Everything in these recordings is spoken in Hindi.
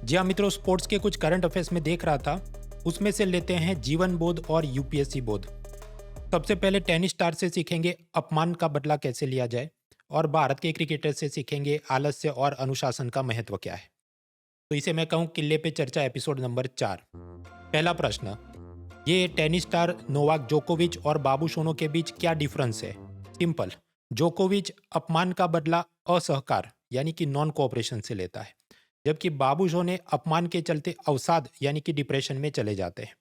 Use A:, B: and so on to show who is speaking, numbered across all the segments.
A: जी हाँ मित्रों, स्पोर्ट्स के कुछ करंट अफेयर्स में देख रहा था, उसमें से लेते हैं जीवन बोध और यूपीएससी बोध। सबसे पहले टेनिस स्टार से सीखेंगे अपमान का बदला कैसे लिया जाए, और भारत के क्रिकेटर से सीखेंगे आलस्य और अनुशासन का महत्व क्या है। तो इसे मैं कहूँ किले पे चर्चा एपिसोड नंबर 4। पहला प्रश्न, ये टेनिस स्टार नोवाक जोकोविच और बाबूशोनो के बीच क्या डिफरेंस है? सिंपल, जोकोविच अपमान का बदला असहकार यानी कि नॉन कोऑपरेशन से लेता है, जबकि बाबूशोने अपमान के चलते अवसाद यानी कि डिप्रेशन में चले जाते हैं।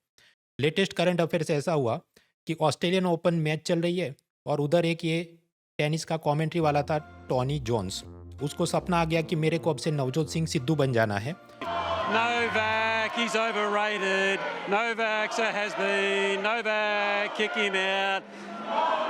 A: लेटेस्ट करंट अफेयर से ऐसा हुआ कि ऑस्ट्रेलियन ओपन मैच चल रही है और उधर एक ये टेनिस का कमेंट्री वाला था टॉनी जोन्स। उसको सपना आ गया कि मेरे को अब से नवजोत सिंह सिद्धू बन जाना है।
B: Novak, he's overrated. Novak's a has-been. Novak, kick him out.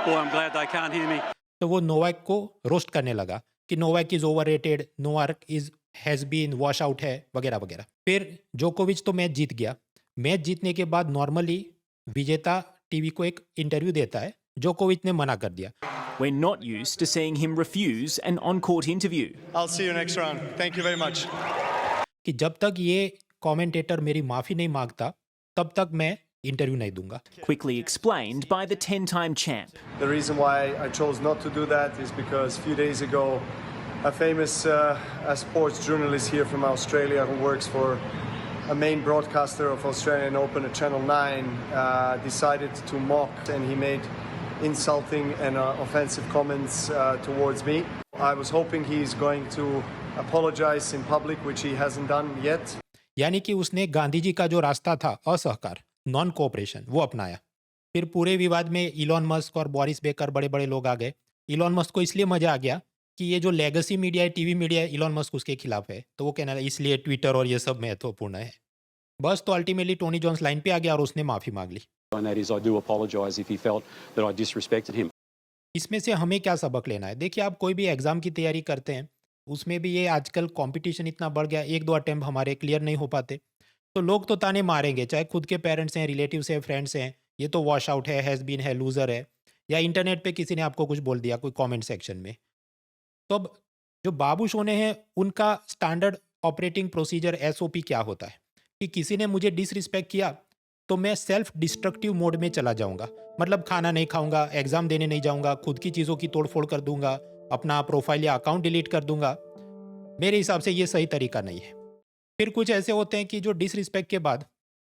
B: Boy, I'm glad they can't hear me.
A: तो वो नोवाक को रोस्ट करने लगा कि Novak is overrated, Novak is has been, wash out है, वगैरह वगैरह। फिर जोकोविच तो मैच जीत गया। मैच जीतने के बाद नॉर्मली विजेता टीवी को एक इंटरव्यू देता है। जोकोविच ने मना कर दिया।
C: We're not used to seeing him refuse an on-court interview.
D: I'll see you next round. Thank you very much.
A: कि जब तक ये कमेंटेटर मेरी माफी नहीं मांगता तब तक मैं इंटरव्यू नहीं दूंगा।
C: Quickly explained by the 10-time champ.
D: The reason why I chose not to do that is because a few days ago, a famous sports journalist here from Australia who works for a main broadcaster of Australian Open at Channel 9 decided to mock, and he made insulting and offensive comments towards me. I was hoping he's going to apologize in public, which he hasn't done yet.
A: यानी कि उसने गांधी जी का जो रास्ता था असहकार, नॉन कोऑपरेशन, वो अपनाया। फिर पूरे विवाद में इलॉन मस्क और बोरिस बेकर बड़े बड़े लोग आ गए। इलॉन मस्क को इसलिए मजा आ गया कि ये जो लेगेसी मीडिया है, टीवी मीडिया है, इलॉन मस्क उसके खिलाफ है, तो वो कहना इसलिए ट्विटर और ये सब महत्वपूर्ण है। बस तो अल्टीमेटली टोनी जोन्स लाइन पे आ गया और उसने माफी मांग ली।
E: And that is, I do apologise if he felt that I disrespected him.
A: इसमें से हमें क्या सबक लेना है? देखिए, आप कोई भी एग्जाम की तैयारी करते हैं, उसमें भी ये आजकल कंपटीशन इतना बढ़ गया, 1-2 अटेम्प्ट हमारे क्लियर नहीं हो पाते, तो लोग तो ताने मारेंगे, चाहे खुद के पेरेंट्स हैं, रिलेटिव्स हैं, फ्रेंड्स हैं, ये तो वॉश आउट है, हैज़ बीन है, लूज़र है, या इंटरनेट पे किसी ने आपको कुछ बोल दिया कोई कमेंट सेक्शन में। तो अब जो बाबू सोने हैं, उनका स्टैंडर्ड ऑपरेटिंग प्रोसीजर एसओपी क्या होता है कि किसी ने मुझे डिसरिस्पेक्ट किया तो मैं सेल्फ डिस्ट्रक्टिव मोड में चला जाऊंगा। मतलब खाना नहीं खाऊंगा, एग्जाम देने नहीं जाऊंगा, खुद की चीज़ों की तोड़फोड़ कर दूंगा, अपना प्रोफाइल या अकाउंट डिलीट कर दूंगा। मेरे हिसाब से ये सही तरीका नहीं है। फिर कुछ ऐसे होते हैं कि जो डिसरिस्पेक्ट के बाद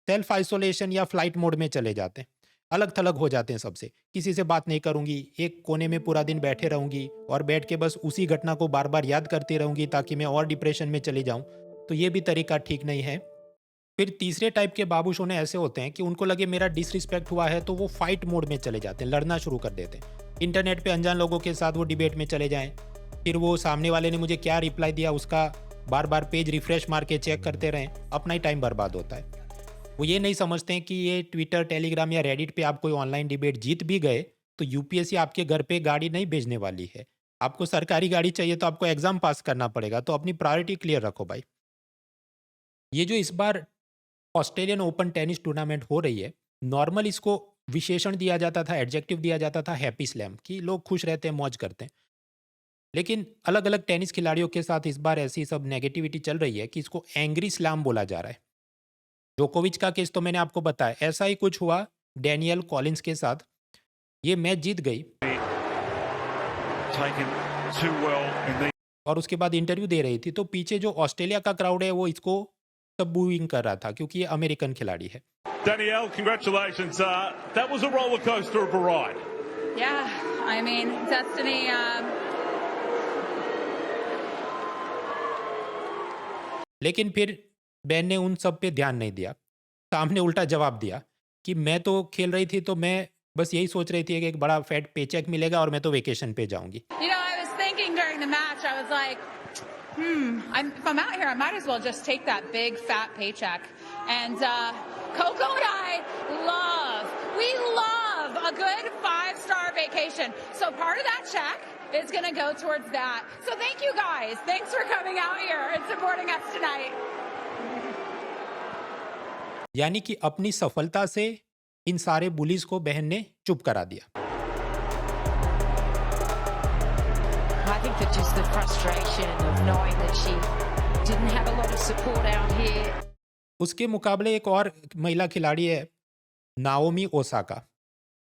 A: सेल्फ आइसोलेशन या फ्लाइट मोड में चले जाते हैं, अलग थलग हो जाते हैं सबसे, किसी से बात नहीं करूंगी, एक कोने में पूरा दिन बैठे रहूंगी और बैठ के बस उसी घटना को बार बार याद करती रहूंगी ताकि मैं और डिप्रेशन में चली जाऊं। तो ये भी तरीका ठीक नहीं है। फिर तीसरे टाइप के बाबूशोने ऐसे होते हैं कि उनको लगे मेरा डिसरिस्पेक्ट हुआ है तो वो फाइट मोड में चले जाते हैं, लड़ना शुरू कर देते हैं। इंटरनेट पे अनजान लोगों के साथ वो डिबेट में चले जाएं, फिर वो सामने वाले ने मुझे क्या रिप्लाई दिया उसका बार बार पेज रिफ्रेश मार के चेक करते रहें, अपना ही टाइम बर्बाद होता है। वो ये नहीं समझते हैं कि ये ट्विटर, टेलीग्राम या रेडिट पे आप कोई ऑनलाइन डिबेट जीत भी गए तो यूपीएससी आपके घर पे गाड़ी नहीं भेजने वाली है। आपको सरकारी गाड़ी चाहिए तो आपको एग्जाम पास करना पड़ेगा, तो अपनी प्रायोरिटी क्लियर रखो भाई। ये जो इस बार ऑस्ट्रेलियन ओपन टेनिस टूर्नामेंट हो रही है, नॉर्मल इसको विशेषण दिया जाता था, एडजेक्टिव दिया जाता था हैप्पी स्लैम, कि लोग खुश रहते हैं, मौज करते हैं। लेकिन अलग अलग टेनिस खिलाड़ियों के साथ इस बार ऐसी सब नेगेटिविटी चल रही है कि इसको एंग्री स्लैम बोला जा रहा है। जोकोविच का केस तो मैंने आपको बताया, ऐसा ही कुछ हुआ डैनियल कॉलिंस के साथ। ये मैच जीत गई और उसके बाद इंटरव्यू दे रही थी, तो पीछे जो ऑस्ट्रेलिया का क्राउड है वो इसको सब बूइंग कर रहा था क्योंकि ये अमेरिकन खिलाड़ी है।
F: Danielle, congratulations. That was a roller coaster of a ride.
G: Yeah, I mean, destiny.
A: लेकिन फिर बैन ने उन सब पे ध्यान नहीं दिया, सामने उल्टा जवाब दिया कि मैं तो खेल रही थी, तो मैं बस यही सोच रही थी कि एक बड़ा फैट पेचेक मिलेगा और मैं तो वेकेशन पे जाऊंगी।
G: You know, I was thinking during the match, I was like, if I'm out here, I might as well just take that big fat paycheck. And Coco and I we love a good 5-star vacation. So part of that check is going to go towards that. So thank you guys. Thanks for coming out here and supporting us tonight.
A: यानी कि अपनी सफलता से इन सारे बुलीज को बहन ने चुप करा दिया।
H: I think that just the frustration of knowing that she didn't have a lot of support out here.
A: उसके मुकाबले एक और महिला खिलाड़ी है, नाओमी ओसाका।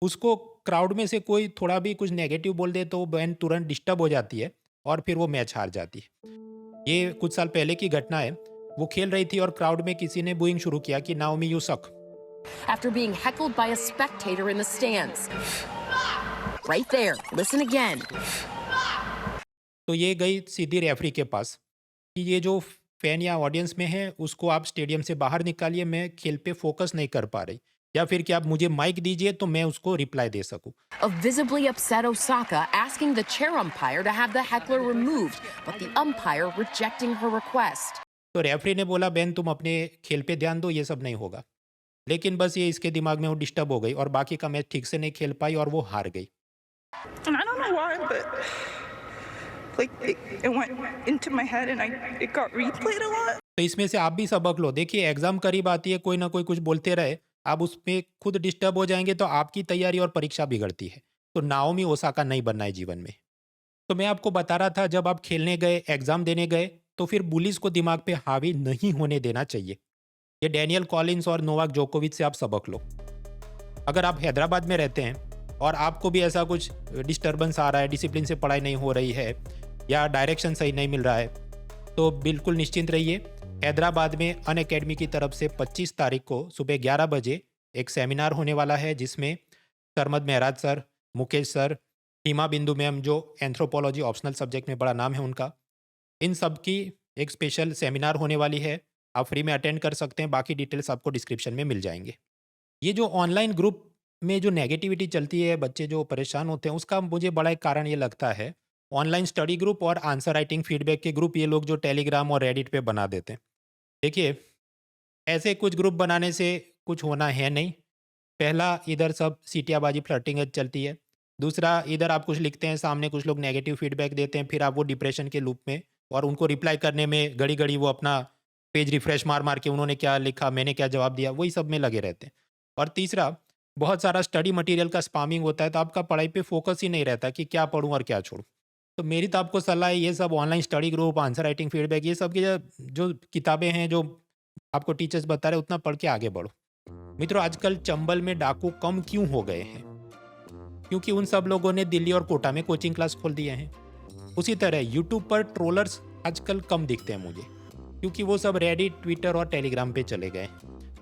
A: उसको क्राउड में से कोई थोड़ा भी कुछ नेगेटिव बोल दे तो वो बहन तुरंत डिस्टर्ब हो जाती है और फिर वो मैच हार जाती है। ये कुछ साल पहले की घटना है। वो खेल रही थी और क्राउड में किसी ने बूइंग शुरू किया कि नाओमी यू सक।
H: After being heckled by a spectator in the stands. Right there. Listen again.
A: तो ये गई सीधी रेफरी के पास कि ये जो फैन या ऑडियंस में है उसको आप स्टेडियम से बाहर निकालिए, मैं खेल पे फोकस नहीं कर पा रही, या फिर कि आप मुझे माइक दीजिए तो मैं उसको रिप्लाई दे सकूं।
H: A visibly upset Osaka asking the chair umpire to have the heckler removed, but the umpire rejecting her request.
A: तो रेफरी ने बोला बहन तुम अपने खेल पे ध्यान दो, ये सब नहीं होगा। लेकिन बस ये इसके दिमाग में वो डिस्टर्ब हो गई और बाकी का मैच ठीक से नहीं खेल पाई और वो हार गई।
I: And I don't know why, but like it went into my head and it got replayed a lot.
A: तो इसमें से आप भी सबक लो। देखिए एग्जाम करीब आती है, कोई ना कोई कुछ बोलते रहे, आप उसमें खुद डिस्टर्ब हो जाएंगे तो आपकी तैयारी और परीक्षा बिगड़ती है। तो नाओमी ओसाका नहीं बनना है जीवन में। तो मैं आपको बता रहा था जब आप खेलने गए, एग्जाम देने गए, तो फिर बुलिस को दिमाग पे हावी नहीं होने देना चाहिए। ये डैनियल कॉलिंस और नोवाक जोकोविच से आप सबक लो। अगर आप हैदराबाद में रहते हैं और आपको भी ऐसा कुछ डिस्टर्बेंस आ रहा है, डिसिप्लिन से पढ़ाई नहीं हो रही है या डायरेक्शन सही नहीं मिल रहा है, तो बिल्कुल निश्चिंत रहिए। हैदराबाद में अन अकेडमी की तरफ से 25 तारीख को सुबह 11 बजे एक सेमिनार होने वाला है जिसमें सरमद महराज सर, मुकेश सर, हिमा बिंदु मैम जो एंथ्रोपोलॉजी ऑप्शनल सब्जेक्ट में बड़ा नाम है उनका, इन सब की एक स्पेशल सेमिनार होने वाली है। आप फ्री में अटेंड कर सकते हैं, बाकी डिटेल्स आपको डिस्क्रिप्शन में मिल जाएंगे। ये जो ऑनलाइन ग्रुप में जो नेगेटिविटी चलती है, बच्चे जो परेशान होते हैं, उसका मुझे बड़ा एक कारण ये लगता है, ऑनलाइन स्टडी ग्रुप और आंसर राइटिंग फीडबैक के ग्रुप ये लोग जो टेलीग्राम और रेडिट पे बना देते हैं। देखिए ऐसे कुछ ग्रुप बनाने से कुछ होना है नहीं। पहला, इधर सब सीटियाबाजी फ्लर्टिंग चलती है। दूसरा, इधर आप कुछ लिखते हैं, सामने कुछ लोग नेगेटिव फीडबैक देते हैं, फिर आप वो डिप्रेशन के लूप में, और उनको रिप्लाई करने में घड़ी घड़ी वो अपना पेज रिफ्रेश मार मार के उन्होंने क्या लिखा, मैंने क्या जवाब दिया, वही सब में लगे रहते हैं। और तीसरा, बहुत सारा स्टडी मटेरियल का स्पामिंग होता है, तो आपका पढ़ाई पे फोकस ही नहीं रहता कि क्या पढ़ूं और क्या छोड़ूं। तो मेरी तो आपको सलाह है, ये सब online study group, answer writing feedback, ये सब की जो किताबें हैं जो आपको टीचर्स बता रहे, उतना पढ़ के आगे बढ़ो। मित्रों, आजकल चंबल में डाकू कम क्यों हो गए हैं? क्योंकि उन सब लोगों ने दिल्ली और कोटा में कोचिंग क्लास खोल दिए हैं। उसी तरह यूट्यूब पर ट्रोलर्स आजकल कम दिखते हैं मुझे, क्योंकि वो सब रेडिट, ट्विटर और टेलीग्राम पे चले गए।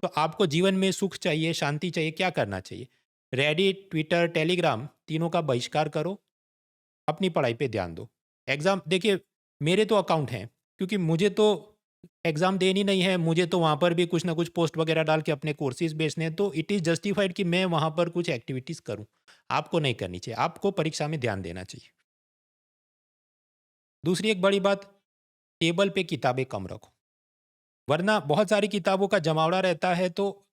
A: तो आपको जीवन में सुख चाहिए, शांति चाहिए, क्या करना चाहिए? रेडिट, ट्विटर, टेलीग्राम तीनों का बहिष्कार करो, अपनी पढ़ाई पे ध्यान दो। एग्ज़ाम, देखिए मेरे तो अकाउंट हैं, क्योंकि मुझे तो एग्ज़ाम देनी नहीं है, मुझे तो वहाँ पर भी कुछ ना कुछ पोस्ट वगैरह डाल के अपने कोर्सेज बेचने हैं, तो इट इज़ जस्टिफाइड कि मैं वहाँ पर कुछ एक्टिविटीज़ करूँ। आपको नहीं करनी चाहिए, आपको परीक्षा में ध्यान देना चाहिए। दूसरी एक बड़ी बात, टेबल पे किताबें कम रखो, वरना बहुत सारी किताबों का जमावड़ा रहता है, तो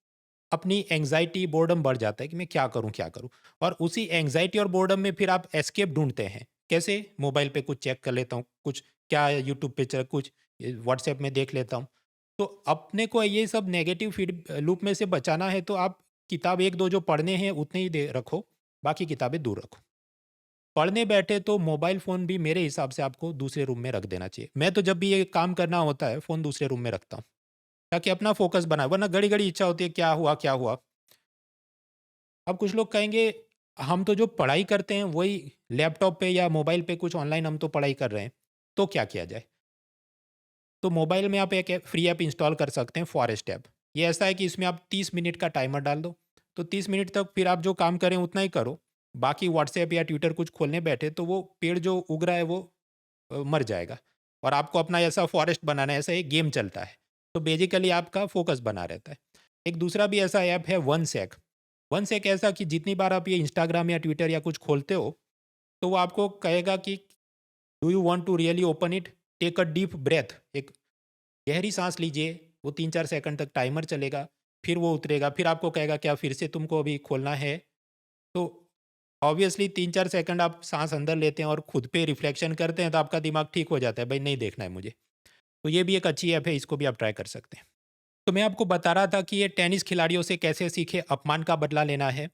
A: अपनी एंग्जाइटी, बोर्डम बढ़ जाता है कि मैं क्या करूं क्या करूं, और उसी एंग्जाइटी और बोर्डम में फिर आप एस्केप ढूंढते हैं। कैसे? मोबाइल पे कुछ चेक कर लेता हूं, कुछ क्या यूट्यूब पे चल, कुछ व्हाट्सएप में देख लेता हूं। तो अपने को ये सब नेगेटिव फीड लूप में से बचाना है, तो आप किताब एक दो जो पढ़ने हैं उतने ही रखो, बाकी किताबें दूर रखो। पढ़ने बैठे तो मोबाइल फ़ोन भी मेरे हिसाब से आपको दूसरे रूम में रख देना चाहिए। मैं तो जब भी ये काम करना होता है फ़ोन दूसरे रूम में रखता हूँ, ताकि अपना फोकस बनाए, वरना घड़ी घड़ी इच्छा होती है क्या हुआ क्या हुआ। अब कुछ लोग कहेंगे हम तो जो पढ़ाई करते हैं वही लैपटॉप पे या मोबाइल पे कुछ ऑनलाइन हम तो पढ़ाई कर रहे हैं, तो क्या किया जाए? तो मोबाइल में आप एक फ्री ऐप इंस्टॉल कर सकते हैं, फॉरेस्ट ऐप। ये ऐसा है कि इसमें आप 30 मिनट का टाइमर डाल दो, तो 30 मिनट तक फिर आप जो काम करें उतना ही करो। बाकी व्हाट्सएप या ट्विटर कुछ खोलने बैठे तो वो पेड़ जो उग रहा है वो मर जाएगा, और आपको अपना ऐसा फॉरेस्ट बनाना है, ऐसा एक गेम चलता है। तो बेसिकली आपका फोकस बना रहता है। एक दूसरा भी ऐसा ऐप है वन सेक। वन सेक ऐसा कि जितनी बार आप ये इंस्टाग्राम या ट्विटर या कुछ खोलते हो, तो वो आपको कहेगा कि do you want to really open it, take a deep breath, एक गहरी सांस लीजिए। वो 3-4 सेकंड तक टाइमर चलेगा, फिर वो उतरेगा, फिर आपको कहेगा क्या फिर से तुमको अभी खोलना है। तो ऑब्वियसली 3-4 सेकंड आप सांस अंदर लेते हैं और खुद पे रिफ्लेक्शन करते हैं, तो आपका दिमाग ठीक हो जाता है, भाई नहीं देखना है मुझे। तो ये भी एक अच्छी ऐप है, इसको भी आप ट्राई कर सकते हैं। तो मैं आपको बता रहा था कि ये टेनिस खिलाड़ियों से कैसे सीखे अपमान का बदला लेना है,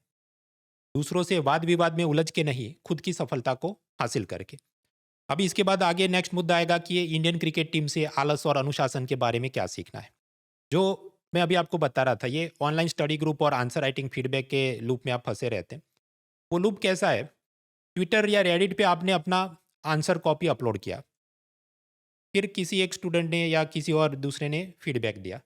A: दूसरों से वाद विवाद में उलझ के नहीं, खुद की सफलता को हासिल करके। अभी इसके बाद आगे नेक्स्ट मुद्दा आएगा कि ये इंडियन क्रिकेट टीम से आलस और अनुशासन के बारे में क्या सीखना है। जो मैं अभी आपको बता रहा था, ये ऑनलाइन स्टडी ग्रुप और आंसर राइटिंग फीडबैक के लूप में आप फंसे रहते हैं। वो लूप कैसा है? ट्विटर या रेडिट पे आपने अपना आंसर कॉपी अपलोड किया, फिर किसी एक स्टूडेंट ने या किसी और दूसरे ने फीडबैक दिया,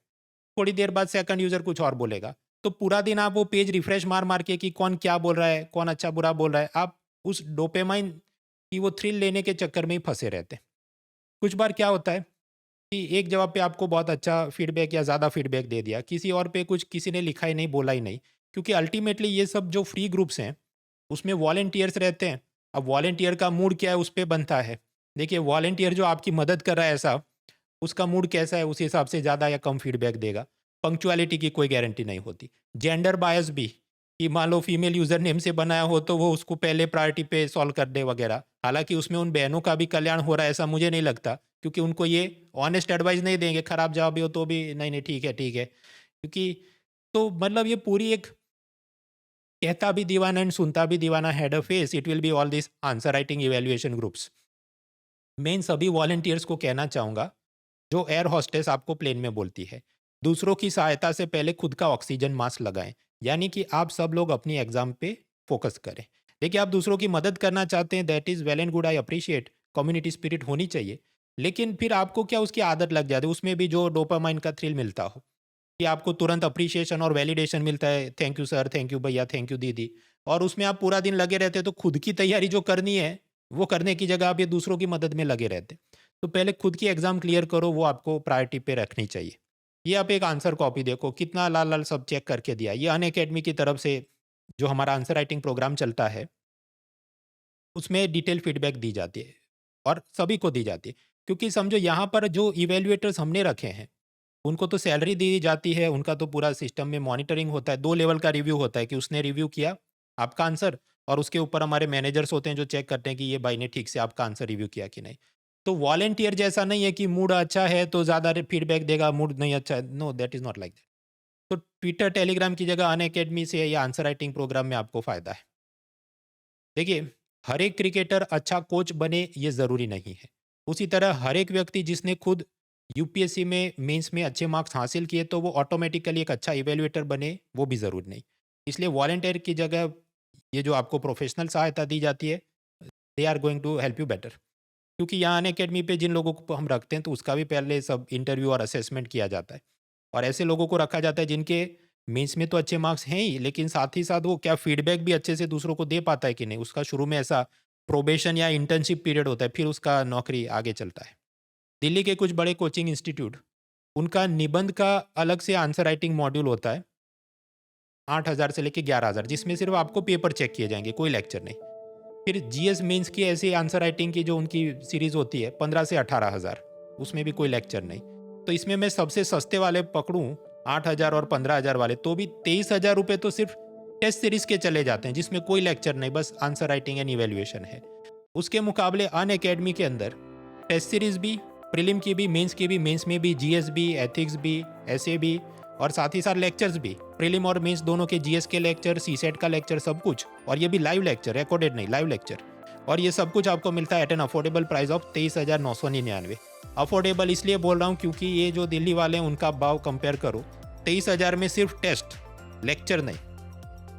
A: थोड़ी देर बाद सेकंड यूजर कुछ और बोलेगा, तो पूरा दिन आप वो पेज रिफ्रेश मार मार के कि कौन क्या बोल रहा है, कौन अच्छा बुरा बोल रहा है, आप उस डोपामाइन की वो थ्रिल लेने के चक्कर में ही फंसे रहते हैं। कुछ बार क्या होता है कि एक जवाब पे आपको बहुत अच्छा फीडबैक या ज़्यादा फीडबैक दे दिया, किसी और पे कुछ किसी ने लिखा ही नहीं, बोला ही नहीं, क्योंकि अल्टीमेटली ये सब जो फ्री ग्रुप्स हैं उसमें वॉलेंटियर्स रहते हैं। अब वॉलेंटियर का मूड क्या है उस पर बनता है। देखिए, वॉलेंटियर जो आपकी मदद कर रहा है ऐसा, उसका मूड कैसा है उस हिसाब से ज़्यादा या कम फीडबैक देगा। पंक्चुअलिटी की कोई गारंटी नहीं होती। जेंडर बायस भी, कि मान लो फीमेल यूज़र नेम से बनाया हो तो वो उसको पहले प्रायोरिटी पे सॉल्व कर दे वगैरह। हालांकि उसमें उन बहनों का भी कल्याण हो रहा है ऐसा मुझे नहीं लगता, क्योंकि उनको ये ऑनेस्ट एडवाइस नहीं देंगे, खराब जवाब भी हो तो भी नहीं नहीं ठीक है ठीक है, क्योंकि तो मतलब ये पूरी एक कहता भी दीवाना एंड सुनता भी दीवाना head a face, it will be all this answer writing evaluation groups. मैं इन सभी वॉलंटियर्स को कहना चाहूँगा जो एयर हॉस्टेस आपको प्लेन में बोलती है, दूसरों की सहायता से पहले खुद का ऑक्सीजन मास्क लगाएं। यानी कि आप सब लोग अपनी एग्जाम पे फोकस करें। देखिए, आप दूसरों की मदद करना चाहते हैं, that is well and good, I appreciate, community spirit होनी चाहिए। लेकिन फिर आपको क्या उसकी आदत लग जाती है, उसमें भी जो डोपामाइन का थ्रिल मिलता हो कि आपको तुरंत अप्रिशिएशन और वैलिडेशन मिलता है, thank you sir, thank you भैया, थैंक यू दीदी, और उसमें आप पूरा दिन लगे रहते हैं, तो खुद की तैयारी जो करनी है वो करने की जगह आप ये दूसरों की मदद में लगे रहते हैं। तो पहले खुद की एग्जाम क्लियर करो, वो आपको प्रायोरिटी पे रखनी चाहिए। ये आप एक आंसर कॉपी देखो, कितना लाल लाल सब चेक करके दिया। ये अनअकैडमी की तरफ से जो हमारा आंसर राइटिंग प्रोग्राम चलता है उसमें डिटेल फीडबैक दी जाती है और सभी को दी जाती है, क्योंकि समझो यहाँ पर जो इवेल्युएटर्स हमने रखे हैं उनको तो सैलरी दी जाती है, उनका तो पूरा सिस्टम में मॉनिटरिंग होता है, 2 लेवल का रिव्यू होता है कि उसने रिव्यू किया आपका आंसर, और उसके ऊपर हमारे मैनेजर्स होते हैं जो चेक करते हैं कि ये भाई ने ठीक से आपका आंसर रिव्यू किया कि नहीं। तो वॉलंटियर जैसा नहीं है कि मूड अच्छा है तो ज़्यादा फीडबैक देगा, मूड नहीं अच्छा है, know that is not like that. तो ट्विटर टेलीग्राम की जगह अनअकैडमी से या आंसर राइटिंग प्रोग्राम में आपको फ़ायदा है। देखिए, हर एक क्रिकेटर अच्छा कोच बने ये ज़रूरी नहीं है। उसी तरह हर एक व्यक्ति जिसने खुद यूपीएससी में मेंस में अच्छे मार्क्स हासिल किए तो वो ऑटोमेटिकली एक अच्छा इवेल्युएटर बने, वो भी ज़रूरी नहीं। इसलिए वॉलंटियर की जगह ये जो आपको प्रोफेशनल सहायता दी जाती है, they are going to help you better. क्योंकि यहाँ अनअकैडमी पे जिन लोगों को हम रखते हैं तो उसका भी पहले सब इंटरव्यू और असेसमेंट किया जाता है, और ऐसे लोगों को रखा जाता है जिनके मेंस में तो अच्छे मार्क्स हैं ही, लेकिन साथ ही साथ वो क्या फीडबैक भी अच्छे से दूसरों को दे पाता है कि नहीं, उसका शुरू में ऐसा प्रोबेशन या इंटर्नशिप पीरियड होता है, फिर उसका नौकरी आगे चलता है। दिल्ली के कुछ बड़े कोचिंग इंस्टीट्यूट, उनका निबंध का अलग से आंसर राइटिंग मॉड्यूल होता है 8,000 से लेके 11,000, जिसमें सिर्फ आपको पेपर चेक किए जाएंगे, कोई लेक्चर नहीं। फिर जीएस मेंस की ऐसी आंसर राइटिंग की जो उनकी सीरीज होती है 15 से 18,000, उसमें भी कोई लेक्चर नहीं। तो इसमें मैं सबसे सस्ते वाले पकड़ूं 8,000 और 15,000 वाले, तो भी 23,000 रुपये तो सिर्फ टेस्ट सीरीज के चले जाते हैं, जिसमें कोई लेक्चर नहीं, बस आंसर राइटिंग एंड इवेल्युएशन है। उसके मुकाबले अनअकैडमी के अंदर टेस्ट सीरीज भी, प्रीलिम की भी, मेंस की भी, मेंस में भी जीएस भी, एथिक्स भी, ऐसे भी, और साथ ही साथ लेक्चर्स भी, प्रीलिम और मेंस दोनों के, जीएस के लेक्चर, सीसेट का लेक्चर, सब कुछ, और ये भी लाइव लेक्चर, रिकॉर्डेड नहीं, लाइव लेक्चर, और ये सब कुछ आपको मिलता है at an affordable price of 23,999। Affordable इसलिए बोल रहा हूँ क्योंकि ये जो दिल्ली वाले हैं उनका भाव कंपेयर करो, 23,000 में सिर्फ टेस्ट, लेक्चर नहीं,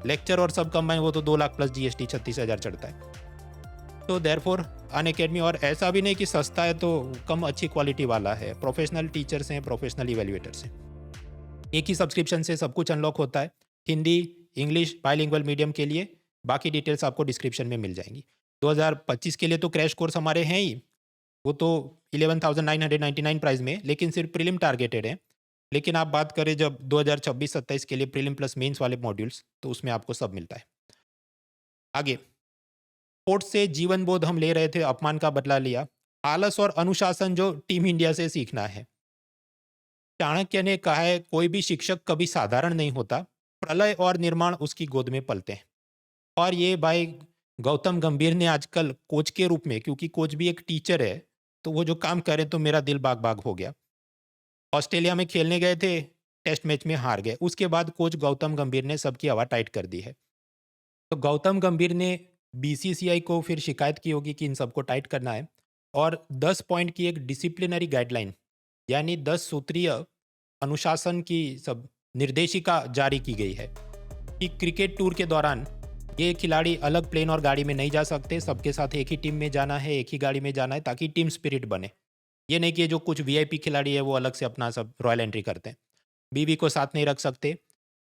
A: लेक्चर और सब कंबाइन वो तो 2 लाख प्लस जीएसटी 36,000 चढ़ता है। तो देयरफॉर अनअकैडमी, और ऐसा भी नहीं कि सस्ता है तो कम अच्छी क्वालिटी वाला है, प्रोफेशनल टीचर्स हैं, प्रोफेशनल इवेल्युएटर्स हैं। एक ही सब्सक्रिप्शन से सब कुछ अनलॉक होता है, हिंदी, इंग्लिश, बाइलिंगुअल मीडियम के लिए। बाकी डिटेल्स आपको डिस्क्रिप्शन में मिल जाएंगी। 2025 के लिए तो क्रैश कोर्स हमारे हैं ही, वो तो 11,999 प्राइस में, लेकिन सिर्फ प्रीलिम टारगेटेड है। लेकिन आप बात करें जब 2026-27 के लिए प्रीलिम प्लस मेंस वाले मॉड्यूल्स, तो उसमें आपको सब मिलता है। आगे स्पोर्ट्स से जीवन बोध हम ले रहे थे, अपमान का बदला लिया, आलस और अनुशासन जो टीम इंडिया से सीखना है। चाणक्य ने कहा है, कोई भी शिक्षक कभी साधारण नहीं होता, प्रलय और निर्माण उसकी गोद में पलते हैं। और ये भाई गौतम गंभीर ने आजकल कोच के रूप में, क्योंकि कोच भी एक टीचर है, तो वो जो काम करे तो मेरा दिल बाग बाग हो गया। ऑस्ट्रेलिया में खेलने गए थे, टेस्ट मैच में हार गए, उसके बाद कोच गौतम गंभीर ने सबकी हवा टाइट कर दी है। तो गौतम गंभीर ने बीसीसीआई को फिर शिकायत की होगी कि इन सबको टाइट करना है, और 10 पॉइंट की एक डिसिप्लिनरी गाइडलाइन यानी 10 सूत्रीय अनुशासन की सब निर्देशिका जारी की गई है कि क्रिकेट टूर के दौरान ये खिलाड़ी अलग प्लेन और गाड़ी में नहीं जा सकते, सबके साथ एक ही टीम में जाना है, एक ही गाड़ी में जाना है ताकि टीम स्पिरिट बने। ये नहीं कि जो कुछ वीआईपी खिलाड़ी है वो अलग से अपना सब रॉयल एंट्री करते हैं। बीवी को साथ नहीं रख सकते।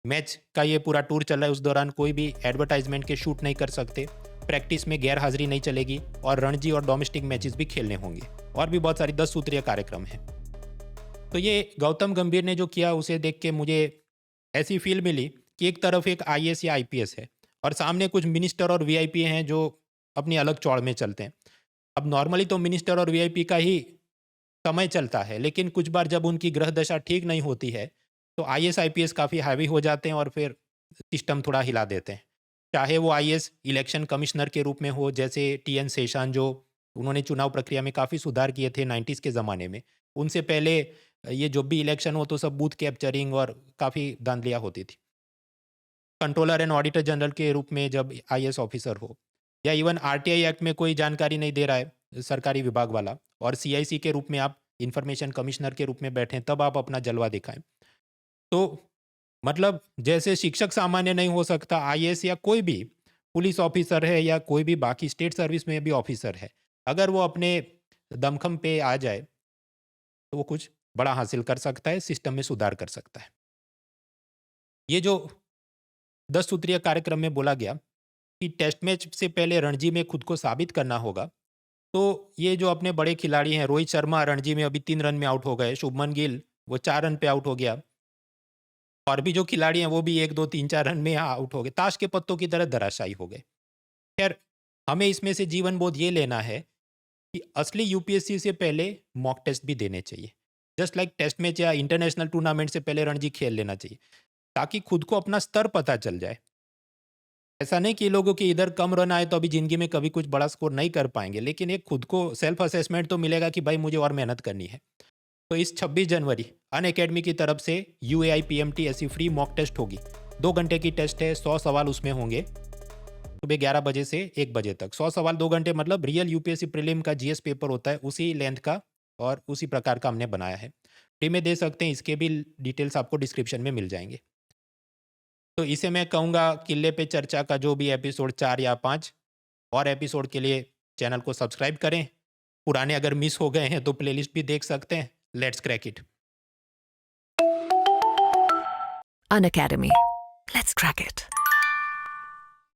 A: मैच का ये पूरा टूर चल रहा है, उस दौरान कोई भी एडवर्टाइजमेंट के शूट नहीं कर सकते। प्रैक्टिस में गैर हाजिरी नहीं चलेगी और रणजी और डोमेस्टिक मैचेस भी खेलने होंगे और भी बहुत सारी 10 सूत्रीय कार्यक्रम हैं। तो ये गौतम गंभीर ने जो किया उसे देख के मुझे ऐसी फील मिली कि एक तरफ एक आईएएस या आईपीएस है और सामने कुछ मिनिस्टर और वीआईपी हैं जो अपनी अलग चौड़ में चलते हैं। अब नॉर्मली तो मिनिस्टर और वीआईपी का ही समय चलता है, लेकिन कुछ बार जब उनकी ग्रह दशा ठीक नहीं होती है तो आईएएस आईपीएस काफ़ी हावी हो जाते हैं और फिर सिस्टम थोड़ा हिला देते हैं। चाहे वो आईएएस इलेक्शन कमिश्नर के रूप में हो, जैसे टीएन शेषान जो उन्होंने चुनाव प्रक्रिया में काफ़ी सुधार किए थे 90s के ज़माने में। उनसे पहले ये जब भी इलेक्शन हो तो सब बूथ कैप्चरिंग और काफ़ी धांधलियाँ होती थी। कंट्रोलर एंड ऑडिटर जनरल के रूप में जब आईएएस ऑफिसर हो, या इवन आरटीआई एक्ट में कोई जानकारी नहीं दे रहा है सरकारी विभाग वाला और सीआईसी के रूप में आप इंफॉर्मेशन कमिश्नर के रूप में बैठें, तब आप अपना जलवा दिखाएं। तो मतलब जैसे शिक्षक सामान्य नहीं हो सकता, आईएएस या कोई भी पुलिस ऑफिसर है या कोई भी बाकी स्टेट सर्विस में भी ऑफिसर है, अगर वो अपने दमखम पे आ जाए तो वो कुछ बड़ा हासिल कर सकता है, सिस्टम में सुधार कर सकता है। ये जो 10 सूत्रीय कार्यक्रम में बोला गया कि टेस्ट मैच से पहले रणजी में खुद को साबित करना होगा, तो ये जो अपने बड़े खिलाड़ी हैं, रोहित शर्मा रणजी में अभी 3 रन में आउट हो गए, शुभमन गिल वो 4 रन पे आउट हो गया, और भी जो खिलाड़ी हैं वो भी 1, 2, 3, 4 रन में आउट हो गए, ताश के पत्तों की तरह धराशायी हो गए। खैर, हमें इसमें से जीवन बोध ये लेना है कि असली यूपीएससी से पहले मॉक टेस्ट भी देने चाहिए। जस्ट लाइक टेस्ट मैच या इंटरनेशनल टूर्नामेंट से पहले रणजी खेल लेना चाहिए, ताकि खुद को अपना स्तर पता चल जाए। ऐसा नहीं कि लोगों के इधर कम रन आए तो अभी ज़िंदगी में कभी कुछ बड़ा स्कोर नहीं कर पाएंगे, लेकिन एक खुद को सेल्फ असेसमेंट तो मिलेगा कि भाई मुझे और मेहनत करनी है। तो इस 26 जनवरी अनअकैडमी की तरफ से UAI PMT ऐसी फ्री मॉक टेस्ट होगी। 2 घंटे की टेस्ट है, 100 सवाल उसमें होंगे, सुबह 11 बजे से 1 बजे तक। 100 सवाल 2 घंटे, मतलब रियल यूपीएससी प्रीलिम का जीएस पेपर होता है, उसी लेंथ का और उसी प्रकार का हमने बनाया है। फ्री में दे सकते हैं, इसके भी डिटेल्स आपको डिस्क्रिप्शन में मिल जाएंगे। तो इसे मैं कहूँगा किले पे चर्चा का जो भी एपिसोड 4 या 5 और एपिसोड के लिए चैनल को सब्सक्राइब करें। पुराने अगर मिस हो गए हैं तो प्लेलिस्ट भी देख सकते हैं। Let's crack it.
J: Unacademy. Let's crack it.